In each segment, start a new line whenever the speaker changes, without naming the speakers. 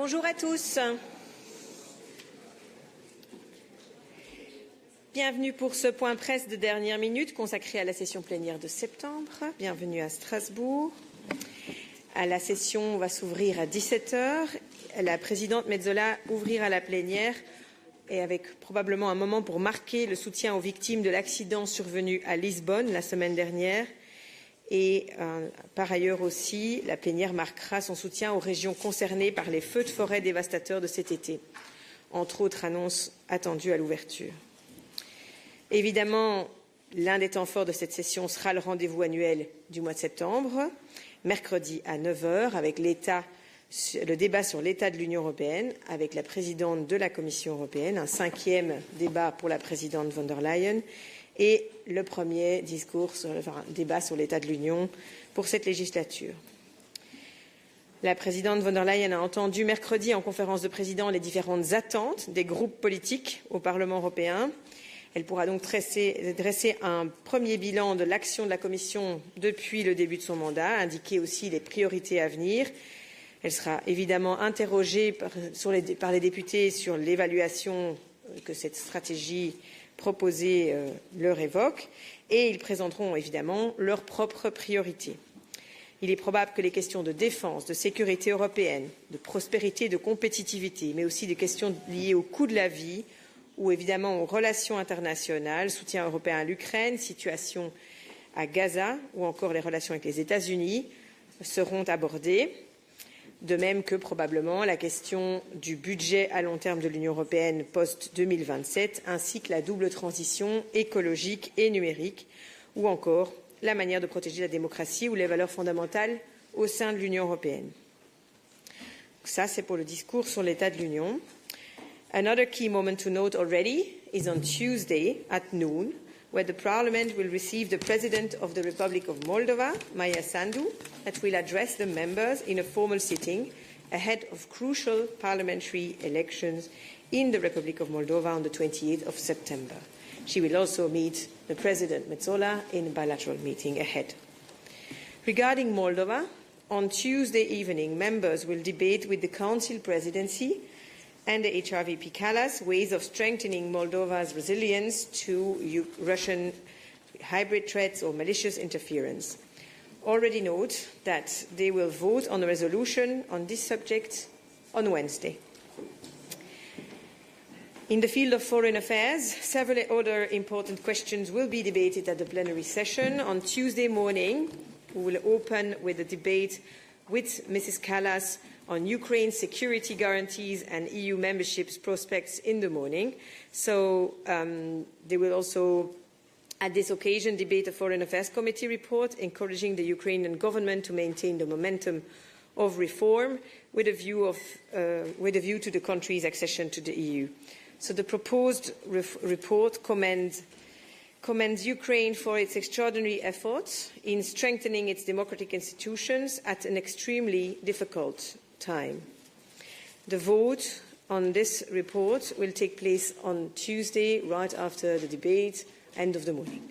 Bonjour à tous. Bienvenue pour ce point presse de dernière minute consacré à la session plénière de septembre. Bienvenue à Strasbourg. La session va s'ouvrir à 17 h. La présidente Metsola ouvrira la plénière et avec probablement un moment pour marquer le soutien aux victimes de l'accident survenu à Lisbonne la semaine dernière. Et par ailleurs aussi, la plénière marquera son soutien aux régions concernées par les feux de forêt dévastateurs de cet été. Entre autres annonces attendues à l'ouverture. Évidemment, l'un des temps forts de cette session sera le rendez-vous annuel du mois de septembre, mercredi à 9 h, avec le débat sur l'état de l'Union européenne, avec la présidente de la Commission européenne, un 5e débat pour la présidente von der Leyen, et le premier débat sur l'état de l'Union pour cette législature. La présidente von der Leyen a entendu mercredi en conférence de présidents les différentes attentes des groupes politiques au Parlement européen. Elle pourra donc dresser un premier bilan de l'action de la Commission depuis le début de son mandat, indiquer aussi les priorités à venir. Elle sera évidemment interrogée par les députés sur l'évaluation que cette stratégie proposée leur évoque et ils présenteront évidemment leurs propres priorités. Il est probable que les questions de défense, de sécurité européenne, de prospérité, de compétitivité, mais aussi des questions liées au coût de la vie, ou évidemment aux relations internationales, soutien européen à l'Ukraine, situation à Gaza ou encore les relations avec les États-Unis seront abordées, de même que probablement la question du budget à long terme de l'Union européenne post-2027 ainsi que la double transition écologique et numérique ou encore la manière de protéger la démocratie ou les valeurs fondamentales au sein de l'Union européenne. Ça, c'est pour le discours sur l'état de l'Union. Another key moment to note already is on Tuesday at noon, where the Parliament will receive the President of the Republic of Moldova, Maia Sandu, that will address the members in a formal sitting ahead of crucial parliamentary elections in the Republic of Moldova on the 28th of September. She will also meet the President Metsola in a bilateral meeting ahead. Regarding Moldova, on Tuesday evening, members will debate with the Council Presidency and the HRVP Kallas ways of strengthening Moldova's resilience to Russian hybrid threats or malicious interference. Already note that they will vote on a resolution on this subject on Wednesday. In the field of foreign affairs, several other important questions will be debated at the plenary session. On Tuesday morning, we will open with a debate with Mrs. Kallas on Ukraine's security guarantees and EU membership prospects in the morning. So they will also, at this occasion, debate a Foreign Affairs Committee report encouraging the Ukrainian government to maintain the momentum of reform with a view to the country's accession to the EU. So the proposed report commends Ukraine for its extraordinary efforts in strengthening its democratic institutions at an extremely difficult time. The vote on this report will take place on Tuesday, right after the debate, end of the morning.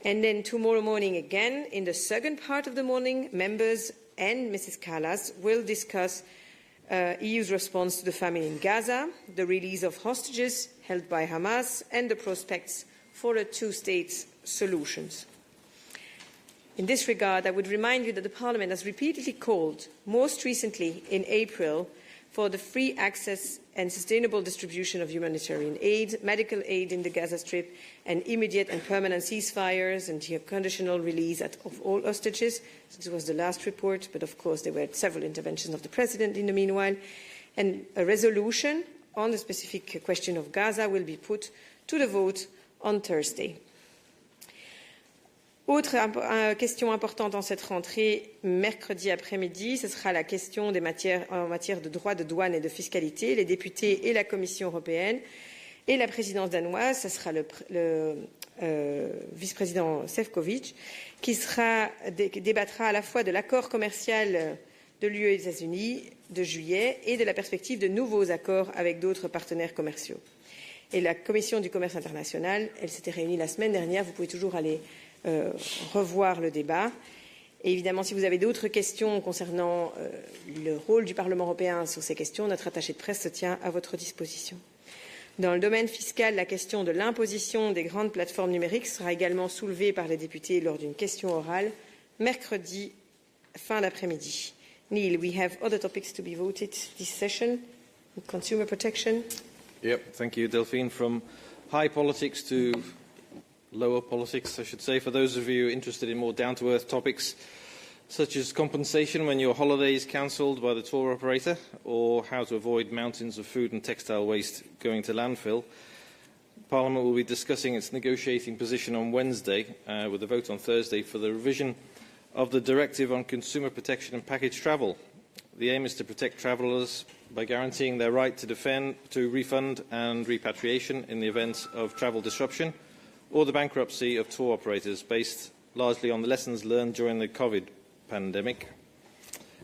And then tomorrow morning again, in the second part of the morning, members and Mrs. Kallas will discuss EU's response to the famine in Gaza, the release of hostages held by Hamas, and the prospects for a two-state solution. In this regard, I would remind you that the Parliament has repeatedly called, most recently in April, for the free access and sustainable distribution of humanitarian aid, medical aid in the Gaza Strip, and immediate and permanent ceasefires and conditional release of all hostages. This was the last report, but of course there were several interventions of the President in the meanwhile. And a resolution on the specific question of Gaza will be put to the vote on Thursday. Autre question importante en cette rentrée, mercredi après-midi, ce sera la question en matière de droits de douane et de fiscalité. Les députés et la Commission européenne et la présidence danoise, ce sera le vice-président Šefčovič, qui débattra à la fois de l'accord commercial de l'UE et des États-Unis de juillet et de la perspective de nouveaux accords avec d'autres partenaires commerciaux. Et la Commission du commerce international, elle s'était réunie la semaine dernière, vous pouvez toujours aller revoir le débat. Et évidemment, si vous avez d'autres questions concernant le rôle du Parlement européen sur ces questions, notre attaché de presse se tient à votre disposition. Dans le domaine fiscal, la question de l'imposition des grandes plateformes numériques sera également soulevée par les députés lors d'une question orale mercredi fin d'après-midi. Neil, we have other topics to be voted this session. Consumer protection.
Yep, thank you, Delphine. From high politics to lower politics, I should say, for those of you interested in more down-to-earth topics, such as compensation when your holiday is cancelled by the tour operator, or how to avoid mountains of food and textile waste going to landfill. Parliament will be discussing its negotiating position on Wednesday, with a vote on Thursday for the revision of the Directive on Consumer Protection and Package Travel. The aim is to protect travellers by guaranteeing their right to refund and repatriation in the event of travel disruption or the bankruptcy of tour operators, based largely on the lessons learned during the COVID pandemic.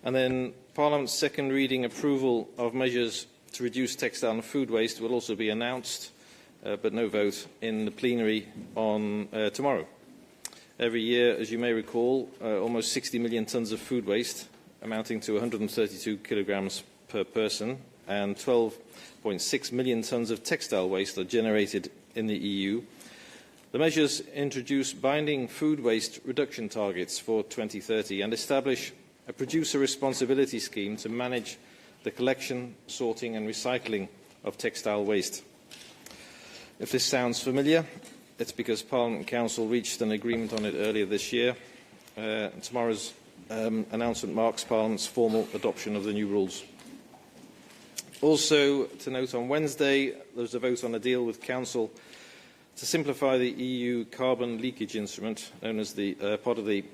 And then Parliament's second reading approval of measures to reduce textile and food waste will also be announced, but no vote in the plenary on tomorrow. Every year, as you may recall, almost 60 million tonnes of food waste, amounting to 132 kilograms per person, and 12.6 million tonnes of textile waste are generated in the EU. The measures introduce binding food waste reduction targets for 2030 and establish a producer responsibility scheme to manage the collection, sorting and recycling of textile waste. If this sounds familiar, it's because Parliament and Council reached an agreement on it earlier this year. Tomorrow's announcement marks Parliament's formal adoption of the new rules. Also, to note, on Wednesday, there was a vote on a deal with Council to simplify the EU carbon leakage instrument, known as the part of the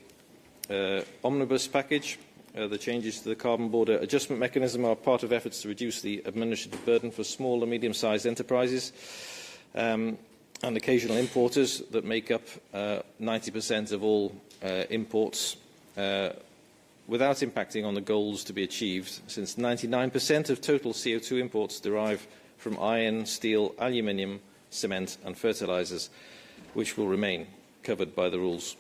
omnibus package. The changes to the carbon border adjustment mechanism are part of efforts to reduce the administrative burden for small and medium-sized enterprises and occasional importers that make up 90% of all imports, without impacting on the goals to be achieved, since 99% of total CO2 imports derive from iron, steel, aluminium, cement and fertilisers, which will remain covered by the rules.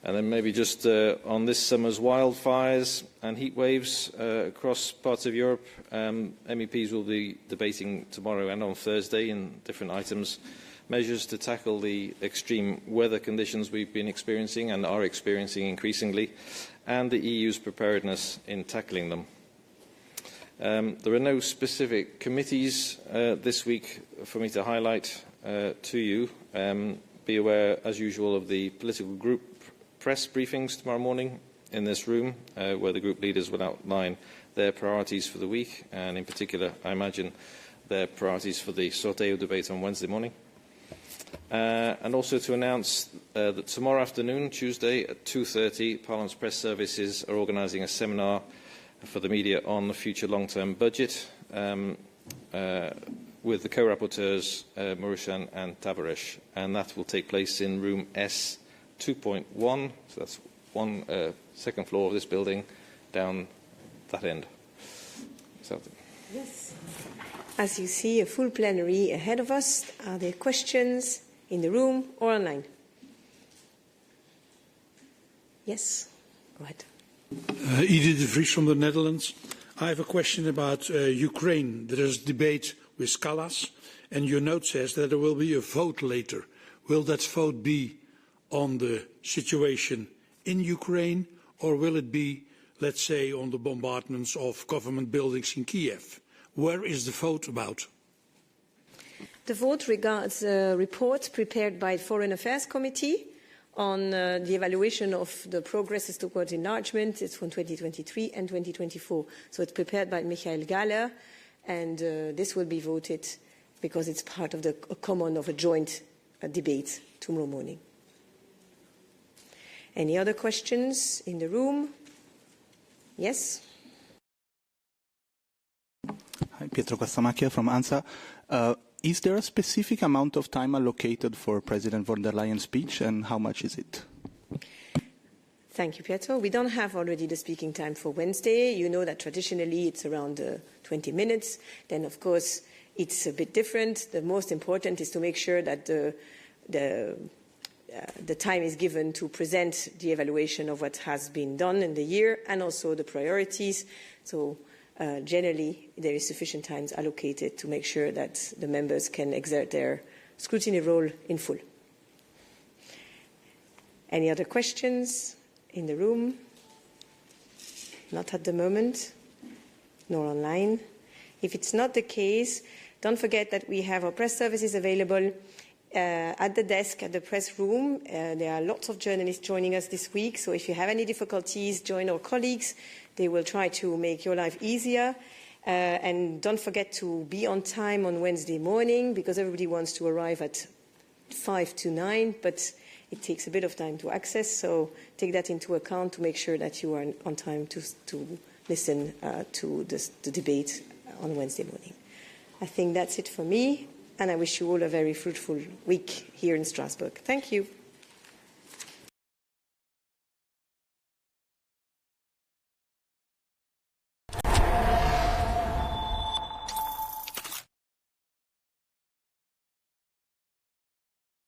And then maybe just on this summer's wildfires and heat waves across parts of Europe, MEPs will be debating tomorrow and on Thursday in different items measures to tackle the extreme weather conditions we've been experiencing and are experiencing increasingly, and the EU's preparedness in tackling them. There are no specific committees this week for me to highlight to you. Be aware, as usual, of the political group press briefings tomorrow morning in this room, where the group leaders will outline their priorities for the week, and in particular, I imagine, their priorities for the SOTEU debate on Wednesday morning. And also to announce that tomorrow afternoon, Tuesday at 2:30, Parliament's press services are organising a seminar for the media on the future long-term budget with the co-rapporteurs Mureșan and Tavares, and that will take place in room S 2.1, so that's second floor of this building, down that end.
Yes. As you see, a full plenary ahead of us. Are there questions in the room or online? Yes, go ahead.
Edith de Vries from the Netherlands. I have a question about Ukraine. There is debate with Kallas, and your note says that there will be a vote later. Will that vote be on the situation in Ukraine, or will it be, let's say, on the bombardments of government buildings in Kiev? Where is the vote about?
The vote regards a report prepared by the Foreign Affairs Committee on the evaluation of the progresses towards enlargement. It's from 2023 and 2024. So it's prepared by Michael Galler, and this will be voted because it's part of the a joint debate tomorrow morning. Any other questions in the room? Yes?
Hi, Pietro Castamacchia from ANSA. Is there a specific amount of time allocated for President von der Leyen's speech, and how much is it?
Thank you, Pietro. We don't have already the speaking time for Wednesday. You know that traditionally it's around 20 minutes. Then, of course, it's a bit different. The most important is to make sure that the the time is given to present the evaluation of what has been done in the year and also the priorities. So generally, there is sufficient time allocated to make sure that the members can exert their scrutiny role in full. Any other questions in the room? Not at the moment, nor online. If it's not the case, don't forget that we have our press services available at the desk, at the press room. There are lots of journalists joining us this week, so if you have any difficulties, join our colleagues. They will try to make your life easier. And don't forget to be on time on Wednesday morning, because everybody wants to arrive at 5 to 9, but it takes a bit of time to access, so take that into account to make sure that you are on time to listen to the debate on Wednesday morning. I think that's it for me, and I wish you all a very fruitful week here in Strasbourg. Thank you.